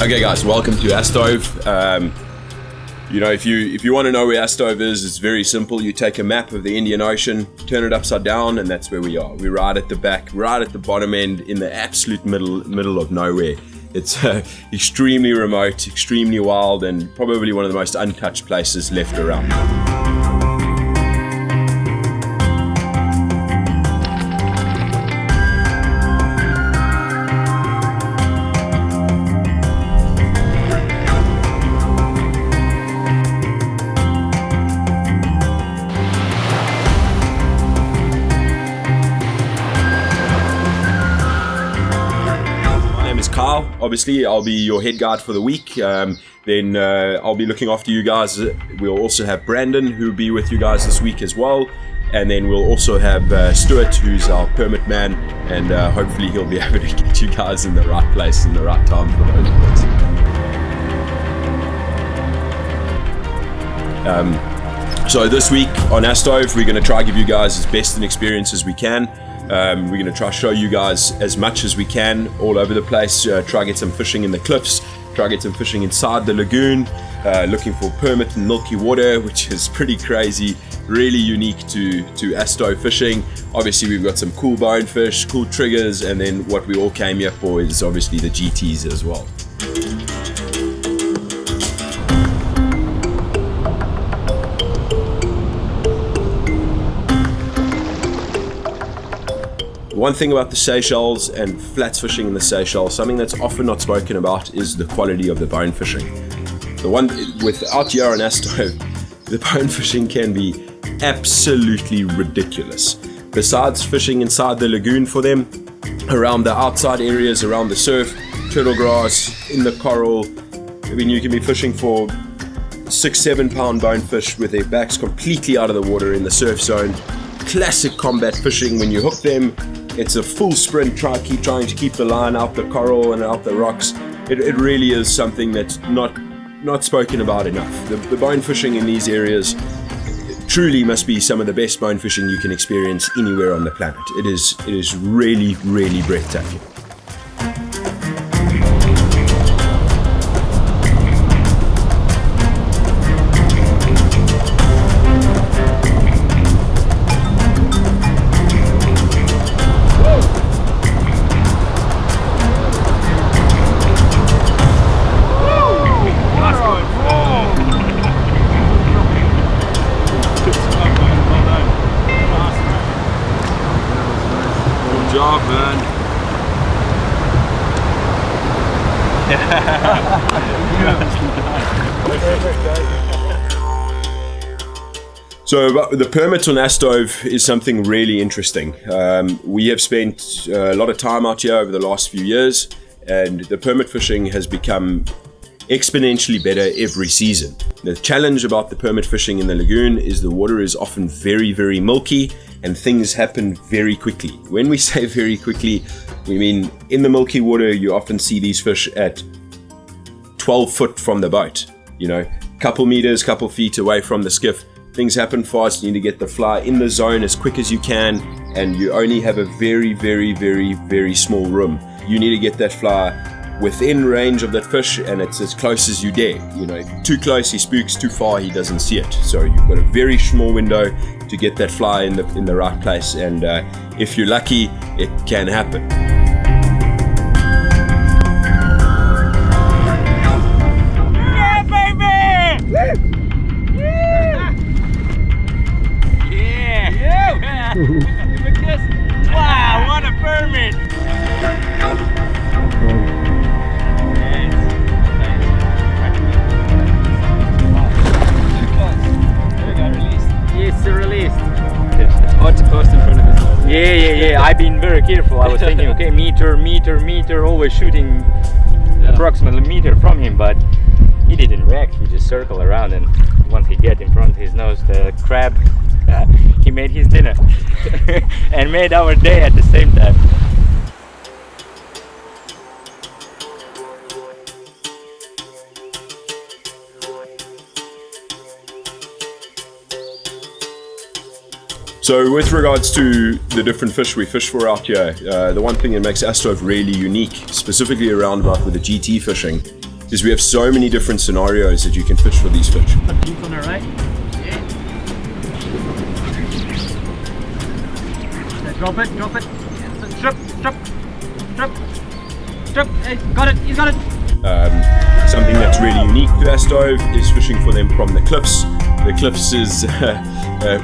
Okay guys, welcome to Astove. If you want to know where Astove is, it's very simple. You take a map of the Indian Ocean, turn it upside down, and that's where we are. We're right at the back, right at the bottom end, in the absolute middle of nowhere. It's extremely remote, extremely wild, and probably one of the most untouched places left around. Obviously, I'll be your head guide for the week. Then I'll be looking after you guys. We'll also have Brandon, who'll be with you guys this week as well. And then we'll also have Stuart, who's our permit man. And hopefully he'll be able to get you guys in the right place in the right time for those events. So this week on Astove, we're going to try to give you guys as best an experience as we can. We're going to try to show you guys as much as we can all over the place. Try to get some fishing in the cliffs, try to get some fishing inside the lagoon, looking for permit and milky water, which is pretty crazy, really unique to Astove fishing. Obviously we've got some cool bonefish, cool triggers, and then what we all came here for is obviously the GTs as well. One thing about the Seychelles and flats fishing in the Seychelles, something that's often not spoken about is the quality of the bone fishing. The one out here on Astove, the bone fishing can be absolutely ridiculous. Besides fishing inside the lagoon for them, around the outside areas, around the surf, turtle grass, in the coral, I mean, you can be fishing for 6-7 pound bonefish with their backs completely out of the water in the surf zone. Classic combat fishing. When you hook them, it's a full sprint, trying to keep the line out the coral and out the rocks. It really is something that's not spoken about enough. The bone fishing in these areas truly must be some of the best bone fishing you can experience anywhere on the planet. It is really, really breathtaking. Job, man. So the permit on Astove is something really interesting. We have spent a lot of time out here over the last few years, and the permit fishing has become exponentially better every season. The challenge about the permit fishing in the lagoon is the water is often very, very milky and things happen very quickly. When we say very quickly, we mean in the milky water, you often see these fish at 12 foot from the boat, couple meters, couple feet away from the skiff. Things happen fast. You need to get the fly in the zone as quick as you can, and you only have a very, very, very, very small room. You need to get that fly within range of that fish, and it's as close as you dare. Too close he spooks, too far he doesn't see it. So you've got a very small window to get that fly in the right place, and if you're lucky, it can happen. Yeah, baby! Yeah! Look at this! Wow, what a permit! It's released. What's the cost in front of us? Yeah. I've been very careful. I was thinking, okay, meter, always shooting approximately a meter from him, but he didn't react. He just circled around, and once he get in front of his nose, the crab, he made his dinner and made our day at the same time. So with regards to the different fish we fish for out here, the one thing that makes Astove really unique, specifically around about with the GT fishing, is we have so many different scenarios that you can fish for these fish. Keep on the right. Yeah. Drop it, drop it. Strip, strip, strip, strip. Hey, got it, he's got it. Something that's really unique to Astove is fishing for them from the cliffs. The cliffs is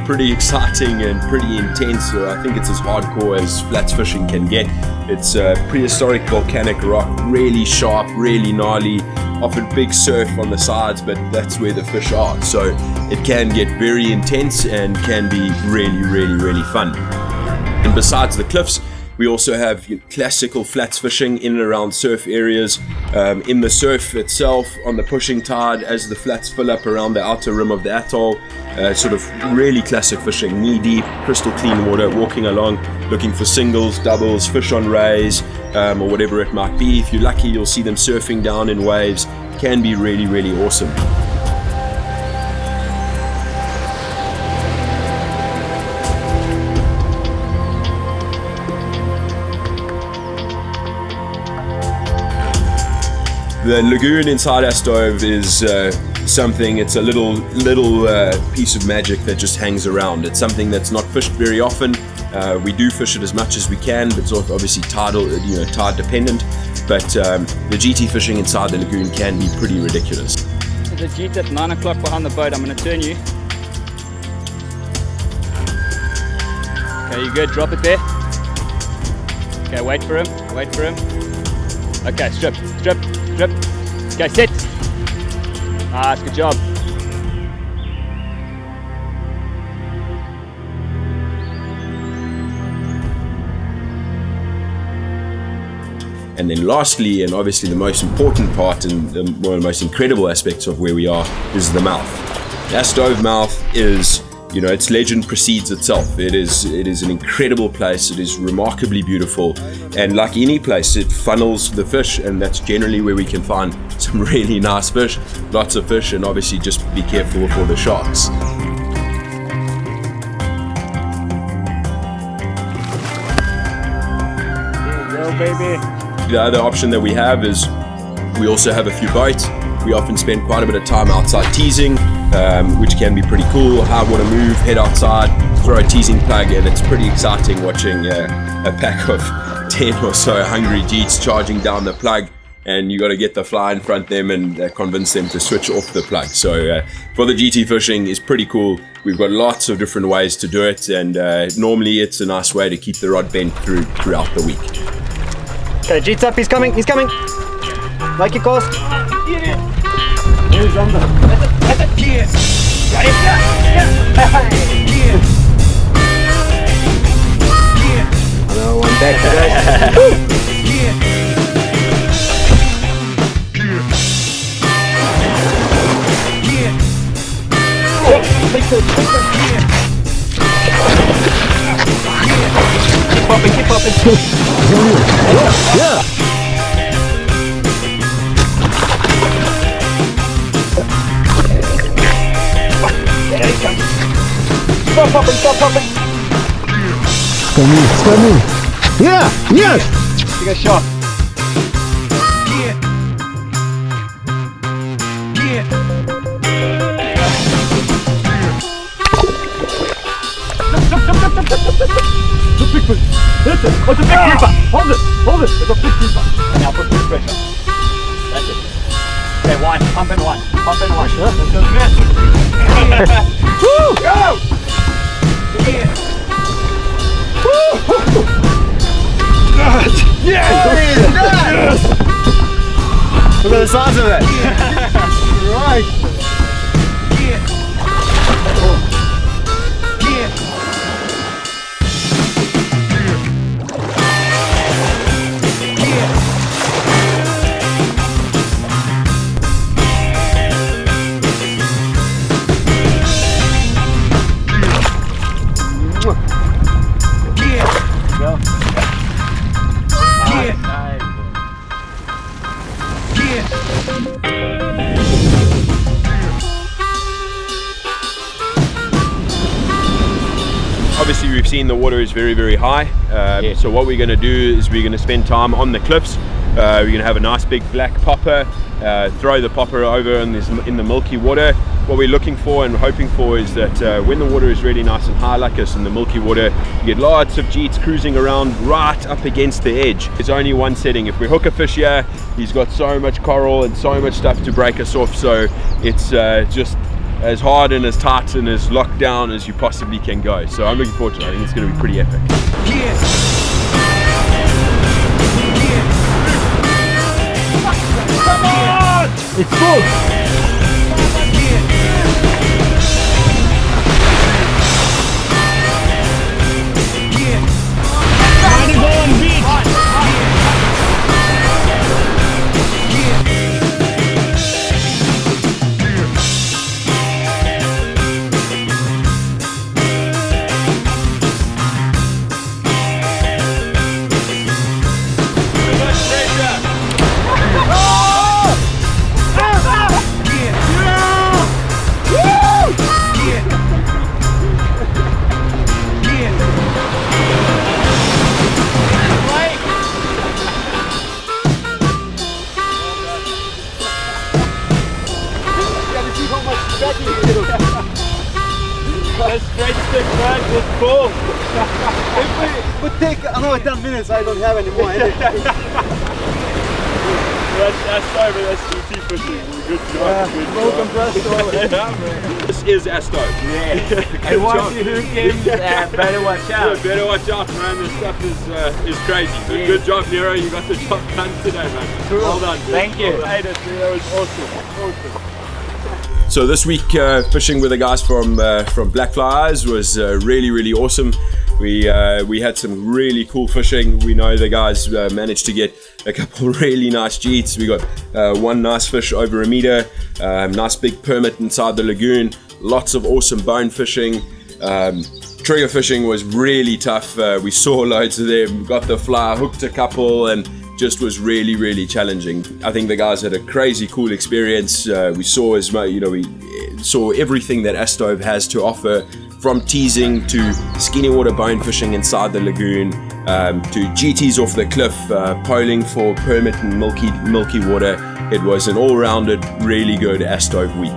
pretty exciting and pretty intense, so I think it's as hardcore as flats fishing can get. It's prehistoric volcanic rock, really sharp, really gnarly, often big surf on the sides, but that's where the fish are. So it can get very intense and can be really, really, really fun. And besides the cliffs, we also have classical flats fishing in and around surf areas, in the surf itself, on the pushing tide as the flats fill up around the outer rim of the atoll. Sort of really classic fishing, knee deep, crystal clean water, walking along, looking for singles, doubles, fish on rays, or whatever it might be. If you're lucky, you'll see them surfing down in waves. Can be really, really awesome. The lagoon inside Astove is something, it's a little piece of magic that just hangs around. It's something that's not fished very often. We do fish it as much as we can, but it's obviously tidal, tide dependent. But the GT fishing inside the lagoon can be pretty ridiculous. There's a GT at 9 o'clock behind the boat. I'm going to turn you. Okay, you good? Drop it there. Okay, wait for him. Wait for him. Okay, strip, strip, strip. Okay, set. Nice, good job. And then lastly, and obviously the most important part and one of the most incredible aspects of where we are, is the mouth. The Astove mouth is, its legend precedes itself. It is an incredible place. It is remarkably beautiful, and like any place, it funnels the fish, and that's generally where we can find some really nice fish, lots of fish, and obviously just be careful for the sharks. There you go, baby. The other option that we have is we also have a few bites. We often spend quite a bit of time outside teasing, which can be pretty cool. High water move, head outside, throw a teasing plug, and it's pretty exciting watching a pack of 10 or so hungry jeets charging down the plug, and you got to get the fly in front of them and convince them to switch off the plug. So for the GT fishing is pretty cool. We've got lots of different ways to do it, and normally it's a nice way to keep the rod bent throughout the week. Okay, Jeet's up, he's coming, Like your course. He's on the... That's it, yeah. Got it, yeah. Another one back today. Keep popping. Yeah. Stop popping. Coming. Yeah, yes. Take a shot. It's a big fish. That's it. Oh, it's a big keeper. Hold it. It's a big keeper. Now put big pressure. That's it. Okay, one. Pump in one. Sure. Let's go. Woo! Go! Yeah. Woo! Yes! Yes! Look at the size of it. Right. Obviously we've seen the water is very, very high, so what we're going to do is we're going to spend time on the cliffs We're going to have a nice big black popper, throw the popper over in the milky water. What we're looking for and hoping for is that when the water is really nice and high like this in the milky water, you get lots of jeets cruising around right up against the edge. There's only one setting. If we hook a fish here, he's got so much coral and so much stuff to break us off, so it's just as hard and as tight and as locked down as you possibly can go. So I'm looking forward to it. I think it's going to be pretty epic. Come on! It's full! That straight stick man was full. It would take another 10 minutes, I don't have any more energy. That's over, that's GT fishing. Good job. Welcome to Astove. This is Astove. Yeah. And once you hook him, better watch out. Yeah, better watch out, man. This stuff is crazy. But good job, Nero. You got the job done today, man. Cool. Well done, dude. Thank you. Well done. That was awesome. So this week fishing with the guys from Blackfly Eyes was really awesome. We had some really cool fishing. We know the guys managed to get a couple really nice jeets. We got one nice fish over a meter, nice big permit inside the lagoon, lots of awesome bone fishing. Trigger fishing was really tough. We saw loads of them, got the fly, hooked a couple, and just was really challenging. I think the guys had a crazy cool experience. We saw we saw everything that Astove has to offer, from teasing to skinny water bone fishing inside the lagoon, to GTs off the cliff, poling for permit and milky water. It was an all-rounded, really good Astove week.